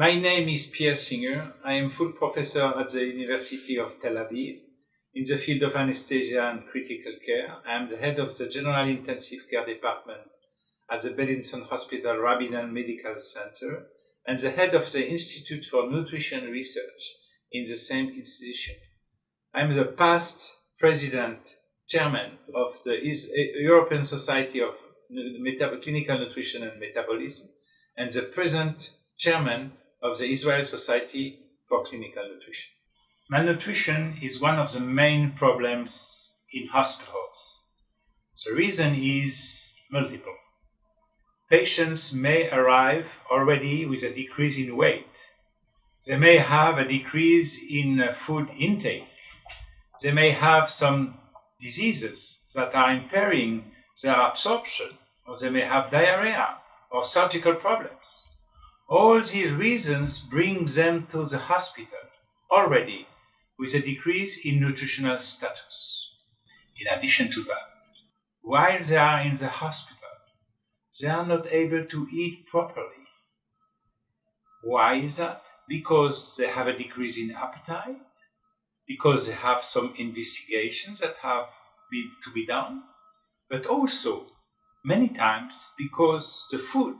My name is Pierre. I am full professor at the University of Tel Aviv in the field of anesthesia and critical care. I am the head of the General Intensive Care Department at the Beilinson Hospital Rabinal Medical Center and the head of the Institute for Nutrition Research in the same institution. I am the past chairman of the European Society of Clinical Nutrition and Metabolism and the present chairman of the Israel Society for Clinical Nutrition. Malnutrition is one of the main problems in hospitals. The reason is multiple. Patients may arrive already with a decrease in weight. They may have a decrease in food intake. They may have some diseases that are impairing their absorption, or they may have diarrhea or surgical problems. All these reasons bring them to the hospital already with a decrease in nutritional status. In addition to that, while they are in the hospital, they are not able to eat properly. Why is that? Because they have a decrease in appetite, because they have some investigations that have to be done, but also many times because the food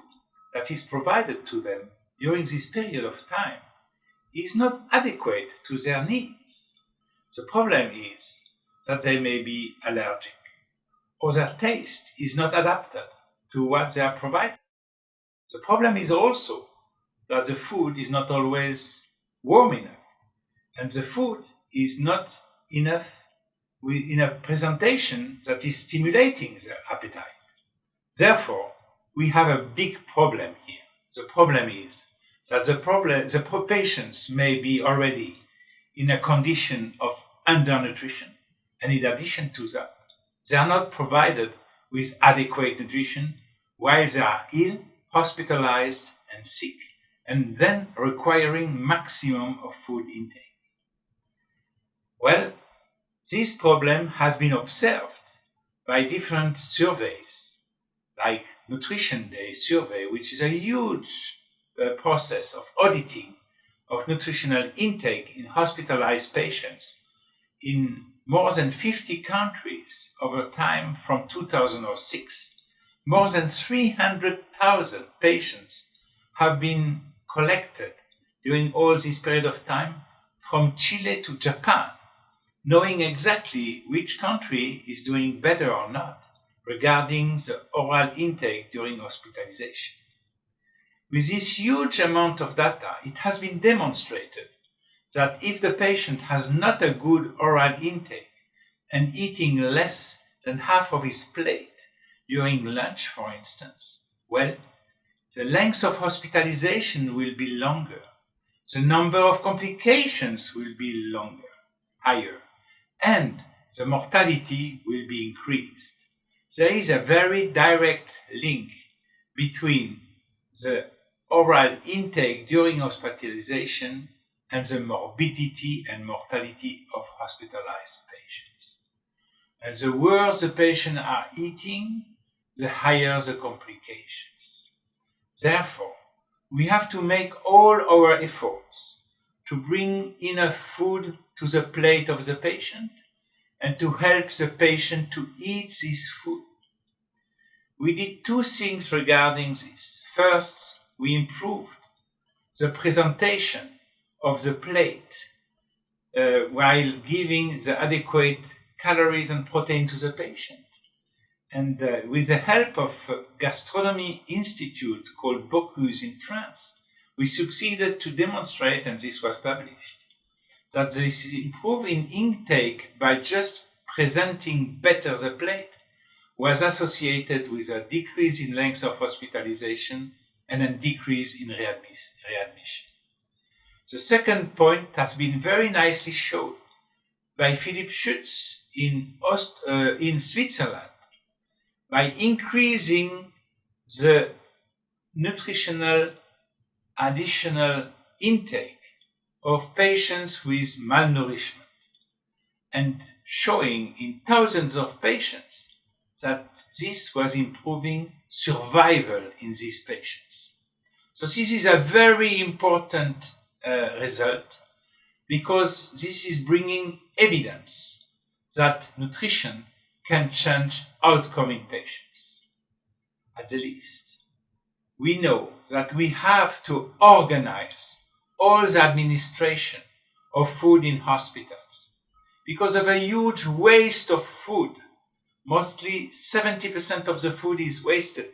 that is provided to them during this period of time is not adequate to their needs. The problem is that they may be allergic, or their taste is not adapted to what they are provided. The problem is also that the food is not always warm enough, and the food is not enough in a presentation that is stimulating their appetite. Therefore, we have a big problem here. The problem is that the patients may be already in a condition of undernutrition, and in addition to that, they are not provided with adequate nutrition while they are ill, hospitalized, and sick, and then requiring maximum of food intake. Well, this problem has been observed by different surveys, like Nutrition Day survey, which is a huge process of auditing of nutritional intake in hospitalized patients in more than 50 countries over time from 2006. More than 300,000 patients have been collected during all this period of time from Chile to Japan, knowing exactly which country is doing better or not regarding the oral intake during hospitalization. With this huge amount of data, it has been demonstrated that if the patient has not a good oral intake and eating less than half of his plate during lunch, for instance, well, the length of hospitalization will be longer, the number of complications will be higher, and the mortality will be increased. There is a very direct link between the oral intake during hospitalization and the morbidity and mortality of hospitalized patients. And the worse the patients are eating, the higher the complications. Therefore, we have to make all our efforts to bring enough food to the plate of the patient and to help the patient to eat this food. We did two things regarding this. First, we improved the presentation of the plate while giving the adequate calories and protein to the patient. And with the help of a gastronomy institute called Bocuse in France, we succeeded to demonstrate, and this was published, that this improvement in intake by just presenting better the plate was associated with a decrease in length of hospitalization and a decrease in readmission. The second point has been very nicely shown by Philipp Schütz in Switzerland by increasing the nutritional additional intake of patients with malnourishment and showing in thousands of patients that this was improving survival in these patients. So this is a very important result, because this is bringing evidence that nutrition can change outcome in patients. At the least, we know that we have to organize all the administration of food in hospitals because of a huge waste of food. Mostly 70% of the food is wasted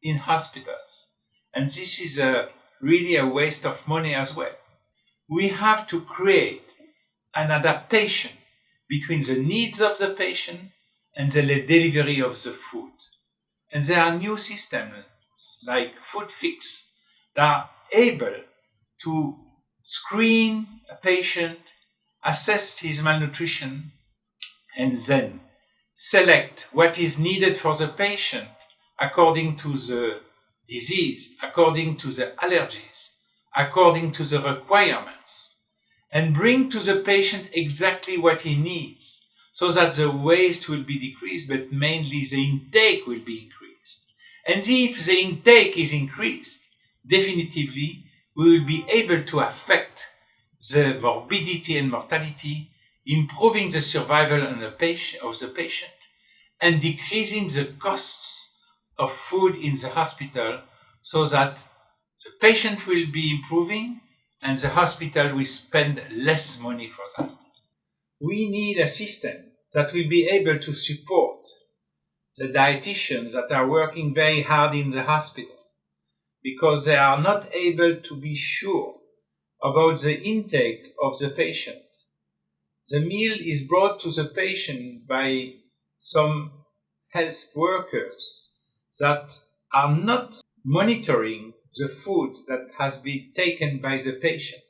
in hospitals. And this is really a waste of money as well. We have to create an adaptation between the needs of the patient and the delivery of the food. And there are new systems like Food Fix that are able to screen a patient, assess his malnutrition, and then select what is needed for the patient according to the disease, according to the allergies, according to the requirements, and bring to the patient exactly what he needs, so that the waste will be decreased, but mainly the intake will be increased. And if the intake is increased, definitively we will be able to affect the morbidity and mortality, improving the survival of the patient, and decreasing the costs of food in the hospital, so that the patient will be improving and the hospital will spend less money for that. We need a system that will be able to support the dietitians that are working very hard in the hospital, because they are not able to be sure about the intake of the patient. The meal is brought to the patient by some health workers that are not monitoring the food that has been taken by the patient.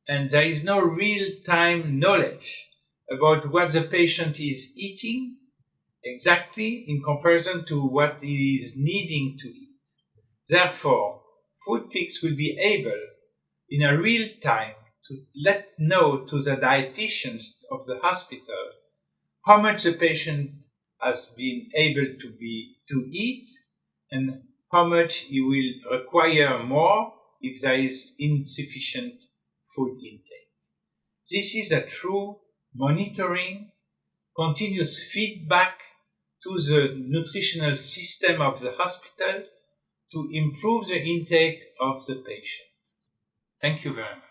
And there is no real-time knowledge about what the patient is eating exactly in comparison to what he is needing to eat. Therefore, Food Fix will be able, in a real time, to let know to the dietitians of the hospital how much the patient has been able to eat and how much he will require more if there is insufficient food intake. This is a true monitoring, continuous feedback to the nutritional system of the hospital to improve the intake of the patient. Thank you very much.